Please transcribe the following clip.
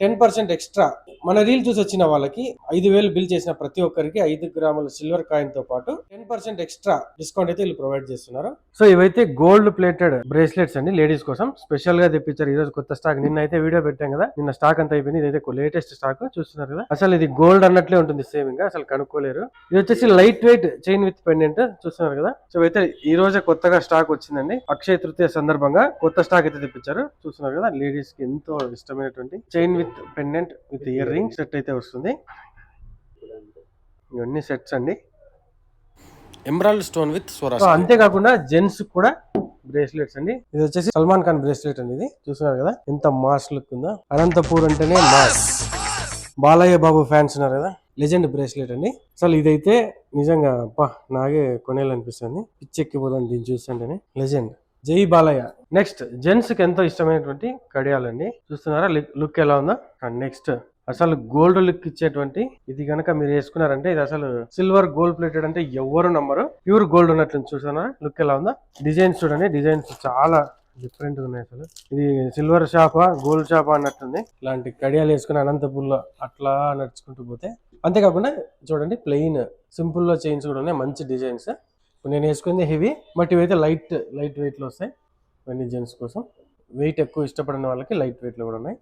10% extra. మన reel చూసి వచ్చిన వాళ్ళకి 5,000 బిల్ చేసిన ప్రతి ఒక్కరికి 5 గ్రాముల సిల్వర్ కాయిన్ తో పాటు 10% ఎక్స్ట్రా డిస్కౌంట్ అయితే వీళ్ళు ప్రొవైడ్ చేస్తున్నారు. సో ఇవైతే గోల్డ్ ప్లేటెడ్ బ్రేస్లెట్స్ అండి, లేడీస్ కోసం స్పెషల్ గా తెప్పించారు ఈ రోజు కొత్త స్టాక్. నిన్న అయితే వీడియో పెట్టాం కదా, నిన్న స్టాక్ అంతా అయిపోయింది. ఇదైతే లేటెస్ట్ స్టాక్ చూస్తున్నారు కదా, అసలు ఇది గోల్డ్ అన్నట్లే ఉంటుంది సేమ్, ఇంకా అసలు కనుక్కోలేరు. ఇది వచ్చేసి light weight chain with pendant చూస్తున్నారు కదా. సో అయితే ఈ రోజే కొత్తగా స్టాక్ వచ్చిందండి, అక్షయ తృతీయ సందర్భంగా కొత్త స్టాక్ అయితే తెప్పించారు. చూస్తున్నారు కదా, లేడీస్ కి ఎంతో ఇష్టమైనటువంటి chain with pendant with ear ring set అయితే వస్తుంది. ఇవన్నీ సెట్స్ అండి, ఎమరాల్డ్ స్టోన్ విత్ స్వరాజ్. అంతేకాకుండా జెంట్స్ కూడా బ్రేస్లెట్స్ అండి. ఇది వచ్చేసి సల్మాన్ ఖాన్ బ్రేస్లెట్ అండి, ఇది చూస్తున్నారు కదా ఎంత మాస్ లుక్ ఉందో. అనంతపూర్ అంటేనే మాస్. బాలయ్య బాబు ఫ్యాన్స్ ఉన్నారు కదా, లెజెండ్ బ్రేస్లెట్ అండి. అసలు ఇదైతే నిజంగా నాగే కొనేయాలనిపిస్తుంది, పిచ్చెక్కిపోతుంది దీన్ని చూస్తుంటేనే. లెజెండ్, జై బాలయ్య. నెక్స్ట్ జెంట్స్ కి ఎంతో ఇష్టమైనటువంటి కడియాలండి, చూస్తున్నారా లుక్ ఎలా ఉందో. నెక్స్ట్ అసలు గోల్డ్ లుక్ ఇచ్చేటువంటి ఇది కనుక మీరు వేసుకున్నారంటే, ఇది అసలు సిల్వర్ గోల్డ్ ప్లేటెడ్ అంటే ఎవరు నమ్మరు, ప్యూర్ గోల్డ్ ఉన్నట్లు. చూస్తున్నారా లుక్ ఎలా ఉందో. డిజైన్స్ చూడండి, డిజైన్స్ చాలా డిఫరెంట్ గా ఉన్నాయి. అసలు ఇది సిల్వర్ షాపా గోల్డ్ షాపా అన్నట్టుంది. ఇలాంటి కడియాలు వేసుకుని అనంతపూర్లో అట్లా నడుచుకుంటూ పోతే. అంతేకాకుండా చూడండి ప్లెయిన్ సింపుల్ లో చైన్స్ కూడా ఉన్నాయి, మంచి డిజైన్స్. ఇప్పుడు నేను వేసుకుంది హెవీ, బట్ ఇవైతే లైట్ వెయిట్ లో వస్తాయి. ఇవన్నీ జెంట్స్ కోసం. వెయిట్ ఎక్కువ ఇష్టపడిన వాళ్ళకి లైట్ వెయిట్ లో కూడా ఉన్నాయి.